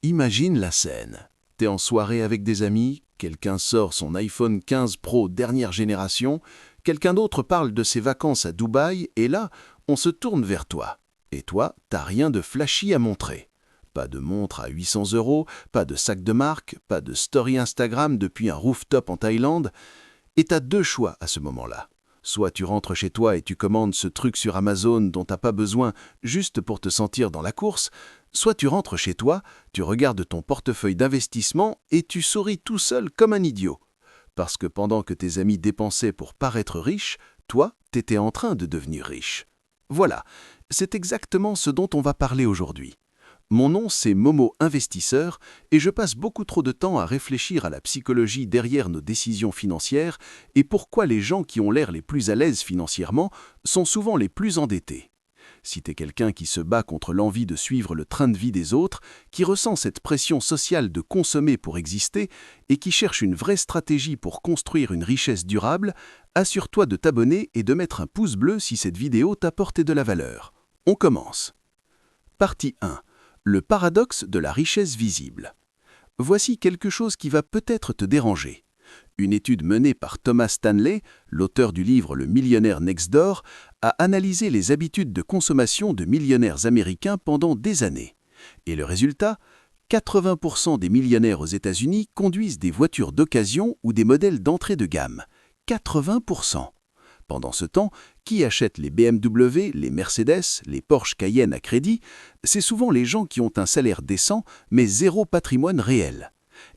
Imagine la scène. T'es en soirée avec des amis, quelqu'un sort son iPhone 15 Pro dernière génération, quelqu'un d'autre parle de ses vacances à Dubaï, et là, on se tourne vers toi. Et toi, t'as rien de flashy à montrer. Pas de montre à 800 €, pas de sac de marque, pas de story Instagram depuis un rooftop en Thaïlande. Et t'as deux choix à ce moment-là. Soit tu rentres chez toi et tu commandes ce truc sur Amazon dont t'as pas besoin juste pour te sentir dans la course, soit tu rentres chez toi, tu regardes ton portefeuille d'investissement et tu souris tout seul comme un idiot. Parce que pendant que tes amis dépensaient pour paraître riches, toi, t'étais en train de devenir riche. Voilà, c'est exactement ce dont on va parler aujourd'hui. Mon nom, c'est Momo Investisseur et je passe beaucoup trop de temps à réfléchir à la psychologie derrière nos décisions financières et pourquoi les gens qui ont l'air les plus à l'aise financièrement sont souvent les plus endettés. Si t'es quelqu'un qui se bat contre l'envie de suivre le train de vie des autres, qui ressent cette pression sociale de consommer pour exister et qui cherche une vraie stratégie pour construire une richesse durable, assure-toi de t'abonner et de mettre un pouce bleu si cette vidéo t'a apporté de la valeur. On commence. Partie 1. Le paradoxe de la richesse visible. Voici quelque chose qui va peut-être te déranger. Une étude menée par Thomas Stanley, l'auteur du livre Le millionnaire Next Door, a analysé les habitudes de consommation de millionnaires américains pendant des années. Et le résultat, 80% des millionnaires aux États-Unis conduisent des voitures d'occasion ou des modèles d'entrée de gamme. 80%. Pendant ce temps, qui achète les BMW, les Mercedes, les Porsche Cayenne à crédit? C'est souvent les gens qui ont un salaire décent, mais zéro patrimoine réel.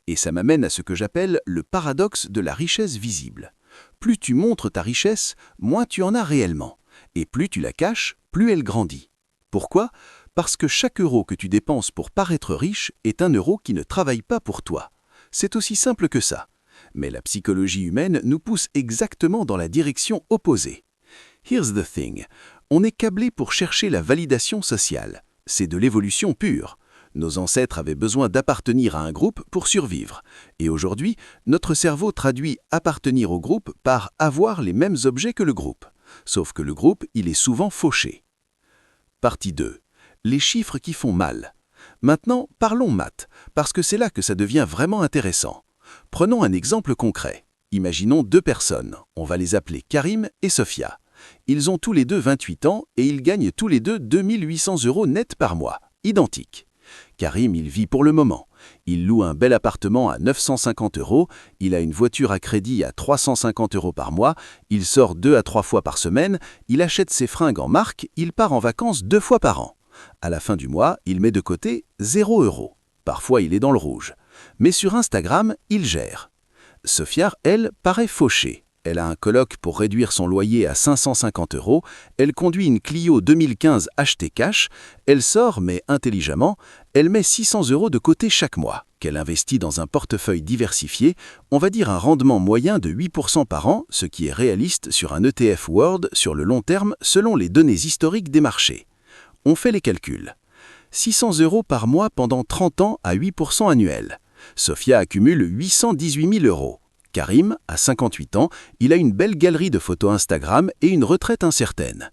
Et ça m'amène à ce que j'appelle le paradoxe de la richesse visible. Plus tu montres ta richesse, moins tu en as réellement. Et plus tu la caches, plus elle grandit. Pourquoi? Parce que chaque euro que tu dépenses pour paraître riche est un euro qui ne travaille pas pour toi. C'est aussi simple que ça. Mais la psychologie humaine nous pousse exactement dans la direction opposée. Here's the thing. On est câblé pour chercher la validation sociale. C'est de l'évolution pure. Nos ancêtres avaient besoin d'appartenir à un groupe pour survivre. Et aujourd'hui, notre cerveau traduit appartenir au groupe par avoir les mêmes objets que le groupe. Sauf que le groupe, il est souvent fauché. Partie 2. Les chiffres qui font mal. Maintenant, parlons maths, parce que c'est là que ça devient vraiment intéressant. Prenons un exemple concret. Imaginons deux personnes. On va les appeler Karim et Sophia. Ils ont tous les deux 28 ans et ils gagnent tous les deux 2800 € net par mois. Identiques. Karim, il vit pour le moment. Il loue un bel appartement à 950 €, il a une voiture à crédit à 350 € par mois, il sort 2 à 3 fois par semaine, il achète ses fringues en marque, il part en vacances 2 fois par an. À la fin du mois, il met de côté 0 €. Parfois, il est dans le rouge. Mais sur Instagram, il gère. Sophia, elle, paraît fauchée. Elle a un coloc pour réduire son loyer à 550 €, elle conduit une Clio 2015 achetée cash, elle sort, mais intelligemment, elle met 600 € de côté chaque mois, qu'elle investit dans un portefeuille diversifié, on va dire un rendement moyen de 8% par an, ce qui est réaliste sur un ETF World sur le long terme selon les données historiques des marchés. On fait les calculs. 600 € par mois pendant 30 ans à 8% annuel. Sophia accumule 818 000 €. Karim, à 58 ans, il a une belle galerie de photos Instagram et une retraite incertaine.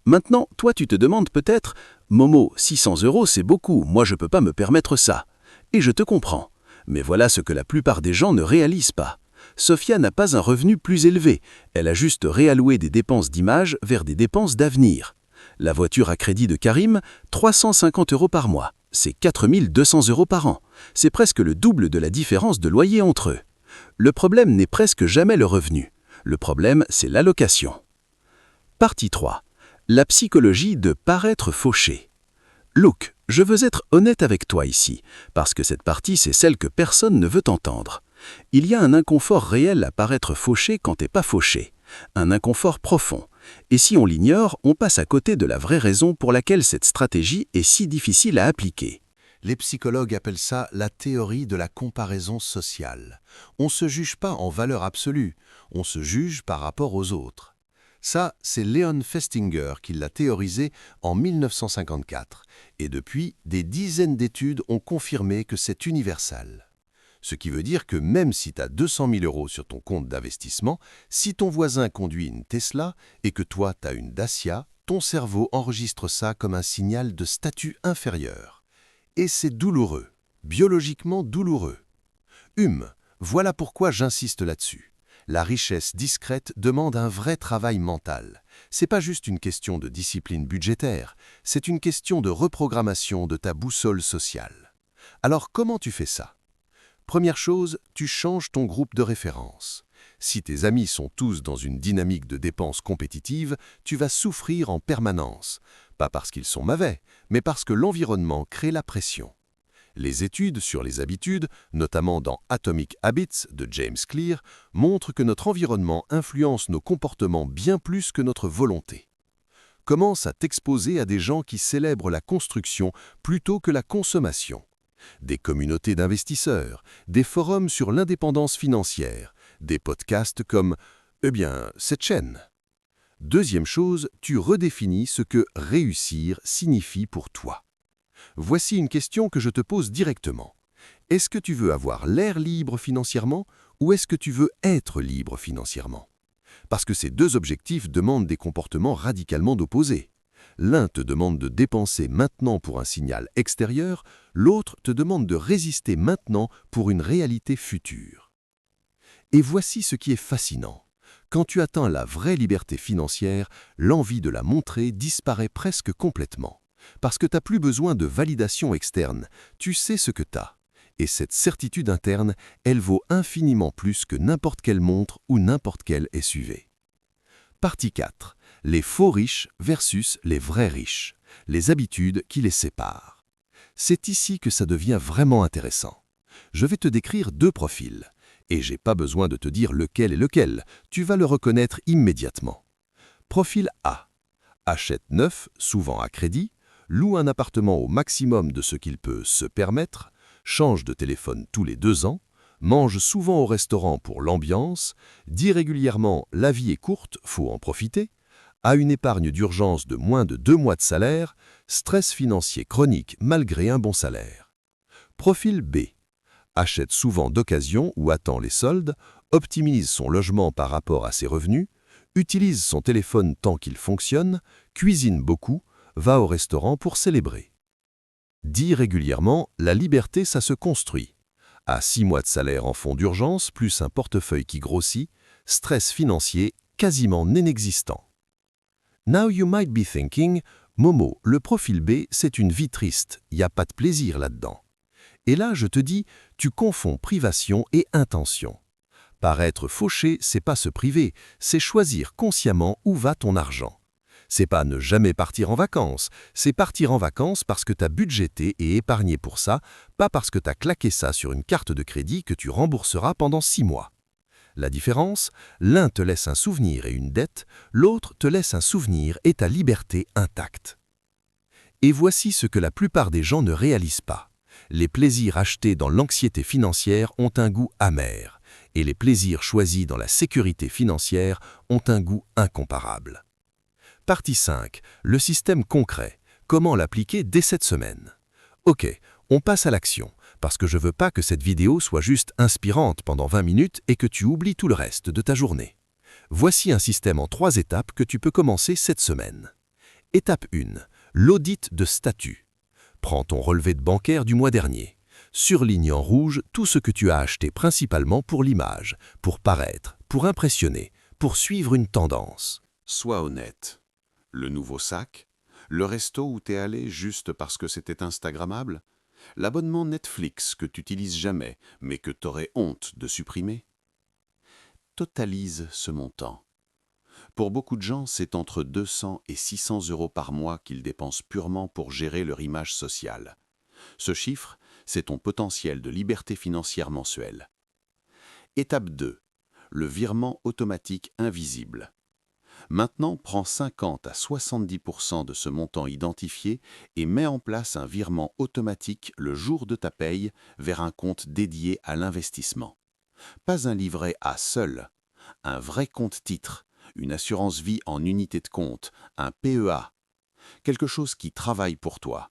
Maintenant, toi tu te demandes peut-être « Momo, 600 € c'est beaucoup, moi je peux pas me permettre ça ». Et je te comprends. Mais voilà ce que la plupart des gens ne réalisent pas. Sophia n'a pas un revenu plus élevé, elle a juste réalloué des dépenses d'image vers des dépenses d'avenir. La voiture à crédit de Karim, 350 € par mois. C'est 4 200 € par an. C'est presque le double de la différence de loyer entre eux. Le problème n'est presque jamais le revenu. Le problème, c'est l'allocation. Partie 3. La psychologie de paraître fauché. Look, je veux être honnête avec toi ici, parce que cette partie, c'est celle que personne ne veut entendre. Il y a un inconfort réel à paraître fauché quand t'es pas fauché. Un inconfort profond. Et si on l'ignore, on passe à côté de la vraie raison pour laquelle cette stratégie est si difficile à appliquer. Les psychologues appellent ça la théorie de la comparaison sociale. On ne se juge pas en valeur absolue, on se juge par rapport aux autres. Ça, c'est Leon Festinger qui l'a théorisé en 1954. Et depuis, des dizaines d'études ont confirmé que c'est universel. Ce qui veut dire que même si tu as 200 000 € sur ton compte d'investissement, si ton voisin conduit une Tesla et que toi tu as une Dacia, ton cerveau enregistre ça comme un signal de statut inférieur. Et c'est douloureux. biologiquement douloureux. Voilà pourquoi j'insiste là-dessus. La richesse discrète demande un vrai travail mental. C'est pas juste une question de discipline budgétaire, c'est une question de reprogrammation de ta boussole sociale. Alors comment tu fais ça? Première chose, tu changes ton groupe de référence. Si tes amis sont tous dans une dynamique de dépenses compétitive, tu vas souffrir en permanence. Pas parce qu'ils sont mauvais, mais parce que l'environnement crée la pression. Les études sur les habitudes, notamment dans Atomic Habits de James Clear, montrent que notre environnement influence nos comportements bien plus que notre volonté. Commence à t'exposer à des gens qui célèbrent la construction plutôt que la consommation. Des communautés d'investisseurs, des forums sur l'indépendance financière, des podcasts comme cette chaîne. Deuxième chose, tu redéfinis ce que réussir signifie pour toi. Voici une question que je te pose directement. Est-ce que tu veux avoir l'air libre financièrement ou est-ce que tu veux être libre financièrement? Parce que ces deux objectifs demandent des comportements radicalement opposés. L'un te demande de dépenser maintenant pour un signal extérieur, l'autre te demande de résister maintenant pour une réalité future. Et voici ce qui est fascinant. Quand tu atteins la vraie liberté financière, l'envie de la montrer disparaît presque complètement. Parce que tu n'as plus besoin de validation externe, tu sais ce que tu as. Et cette certitude interne, elle vaut infiniment plus que n'importe quelle montre ou n'importe quel SUV. Partie 4. Les faux riches versus les vrais riches. Les habitudes qui les séparent. C'est ici que ça devient vraiment intéressant. Je vais te décrire deux profils. Et j'ai pas besoin de te dire lequel est lequel, tu vas le reconnaître immédiatement. Profil A. Achète neuf, souvent à crédit, loue un appartement au maximum de ce qu'il peut se permettre, change de téléphone tous les 2 ans, mange souvent au restaurant pour l'ambiance, dit régulièrement « la vie est courte, faut en profiter », a une épargne d'urgence de moins de 2 mois de salaire, stress financier chronique malgré un bon salaire. Profil B. Achète souvent d'occasion ou attend les soldes, optimise son logement par rapport à ses revenus, utilise son téléphone tant qu'il fonctionne, cuisine beaucoup, va au restaurant pour célébrer. Dit régulièrement, la liberté, ça se construit. À 6 mois de salaire en fonds d'urgence, plus un portefeuille qui grossit, stress financier quasiment inexistant. Now you might be thinking, Momo, le profil B, c'est une vie triste, il n'y a pas de plaisir là-dedans. Et là, je te dis, tu confonds privation et intention. Paraître fauché, c'est pas se priver, c'est choisir consciemment où va ton argent. C'est pas ne jamais partir en vacances, c'est partir en vacances parce que tu as budgété et épargné pour ça, pas parce que tu as claqué ça sur une carte de crédit que tu rembourseras pendant 6 mois. La différence, l'un te laisse un souvenir et une dette, l'autre te laisse un souvenir et ta liberté intacte. Et voici ce que la plupart des gens ne réalisent pas. Les plaisirs achetés dans l'anxiété financière ont un goût amer, et les plaisirs choisis dans la sécurité financière ont un goût incomparable. Partie 5. Le système concret. Comment l'appliquer dès cette semaine? Ok, on passe à l'action, parce que je veux pas que cette vidéo soit juste inspirante pendant 20 minutes et que tu oublies tout le reste de ta journée. Voici un système en 3 étapes que tu peux commencer cette semaine. Étape 1. L'audit de statut. Prends ton relevé de bancaire du mois dernier. Surligne en rouge tout ce que tu as acheté principalement pour l'image, pour paraître, pour impressionner, pour suivre une tendance. Sois honnête. Le nouveau sac? Le resto où t'es allé juste parce que c'était instagrammable? L'abonnement Netflix que t'utilises jamais, mais que t'aurais honte de supprimer? Totalise ce montant. Pour beaucoup de gens, c'est entre 200 et 600 € par mois qu'ils dépensent purement pour gérer leur image sociale. Ce chiffre, c'est ton potentiel de liberté financière mensuelle. Étape 2. Le virement automatique invisible. Maintenant, prends 50 à 70% de ce montant identifié et mets en place un virement automatique le jour de ta paye vers un compte dédié à l'investissement. Pas un livret A seul, un vrai compte titre, une assurance vie en unité de compte, un PEA, quelque chose qui travaille pour toi.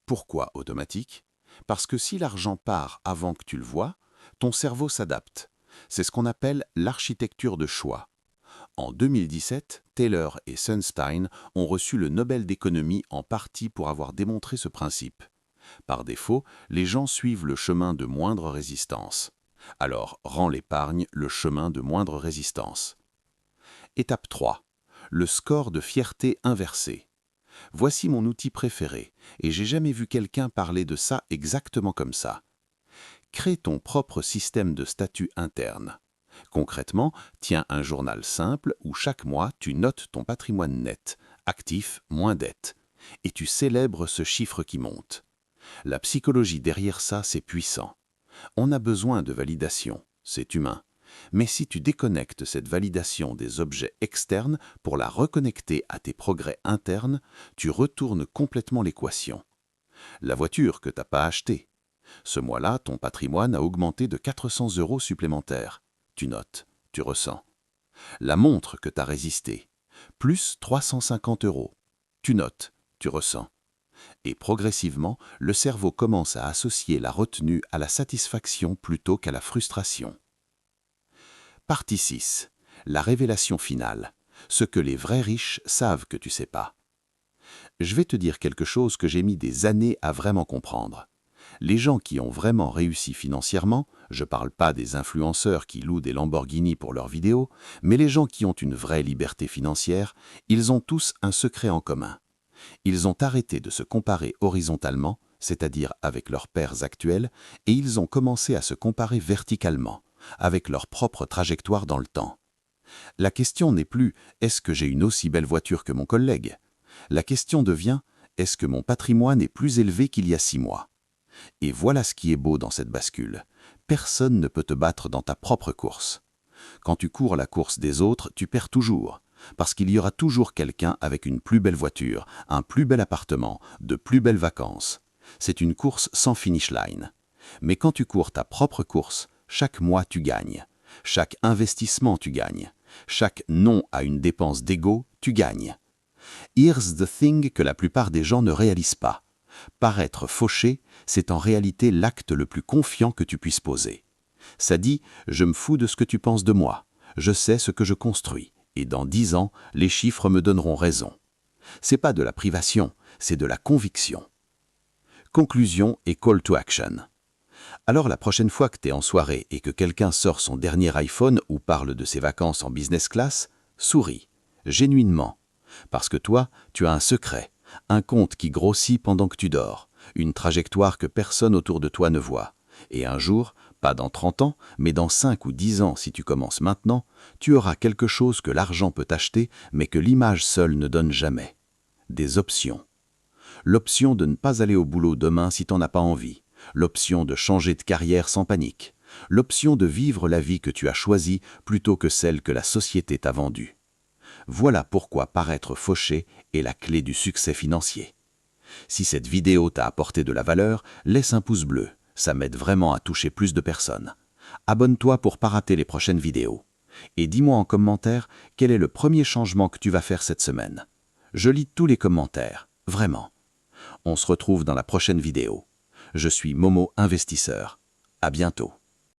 Pourquoi automatique? Parce que si l'argent part avant que tu le vois, ton cerveau s'adapte. C'est ce qu'on appelle l'architecture de choix. En 2017, Taylor et Sunstein ont reçu le Nobel d'économie en partie pour avoir démontré ce principe. Par défaut, les gens suivent le chemin de moindre résistance. Alors, rends l'épargne le chemin de moindre résistance. Étape 3. Le score de fierté inversé. Voici mon outil préféré, et j'ai jamais vu quelqu'un parler de ça exactement comme ça. Crée ton propre système de statut interne. Concrètement, tiens un journal simple où chaque mois tu notes ton patrimoine net, actif moins dette, et tu célèbres ce chiffre qui monte. La psychologie derrière ça, c'est puissant. On a besoin de validation, c'est humain. Mais si tu déconnectes cette validation des objets externes pour la reconnecter à tes progrès internes, tu retournes complètement l'équation. La voiture que t'as pas achetée. Ce mois-là, ton patrimoine a augmenté de 400 € supplémentaires. Tu notes, tu ressens. La montre que t'as résistée. Plus 350 €. Tu notes, tu ressens. Et progressivement, le cerveau commence à associer la retenue à la satisfaction plutôt qu'à la frustration. Partie 6. La révélation finale. Ce que les vrais riches savent que tu sais pas. Je vais te dire quelque chose que j'ai mis des années à vraiment comprendre. Les gens qui ont vraiment réussi financièrement, je parle pas des influenceurs qui louent des Lamborghini pour leurs vidéos, mais les gens qui ont une vraie liberté financière, ils ont tous un secret en commun. Ils ont arrêté de se comparer horizontalement, c'est-à-dire avec leurs pairs actuels, et ils ont commencé à se comparer verticalement, avec leur propre trajectoire dans le temps. La question n'est plus « est-ce que j'ai une aussi belle voiture que mon collègue ?» La question devient « est-ce que mon patrimoine est plus élevé qu'il y a 6 mois ?» Et voilà ce qui est beau dans cette bascule. Personne ne peut te battre dans ta propre course. Quand tu cours la course des autres, tu perds toujours. Parce qu'il y aura toujours quelqu'un avec une plus belle voiture, un plus bel appartement, de plus belles vacances. C'est une course sans finish line. Mais quand tu cours ta propre course, chaque mois tu gagnes. Chaque investissement tu gagnes. Chaque non à une dépense d'ego, tu gagnes. Here's the thing que la plupart des gens ne réalisent pas. Paraître fauché, c'est en réalité l'acte le plus confiant que tu puisses poser. Ça dit « je me fous de ce que tu penses de moi, je sais ce que je construis, et dans 10 ans, les chiffres me donneront raison. » C'est pas de la privation, c'est de la conviction. Conclusion et call to action. Alors la prochaine fois que tu es en soirée et que quelqu'un sort son dernier iPhone ou parle de ses vacances en business class, souris, genuinement. Parce que toi, tu as un secret, un compte qui grossit pendant que tu dors, une trajectoire que personne autour de toi ne voit. Et un jour, pas dans 30 ans, mais dans 5 ou 10 ans si tu commences maintenant, tu auras quelque chose que l'argent peut acheter, mais que l'image seule ne donne jamais. Des options. L'option de ne pas aller au boulot demain si t'en as pas envie. L'option de changer de carrière sans panique. L'option de vivre la vie que tu as choisie plutôt que celle que la société t'a vendue. Voilà pourquoi paraître fauché est la clé du succès financier. Si cette vidéo t'a apporté de la valeur, laisse un pouce bleu. Ça m'aide vraiment à toucher plus de personnes. Abonne-toi pour pas rater les prochaines vidéos. Et dis-moi en commentaire quel est le premier changement que tu vas faire cette semaine. Je lis tous les commentaires, vraiment. On se retrouve dans la prochaine vidéo. Je suis Momo Investisseur. À bientôt.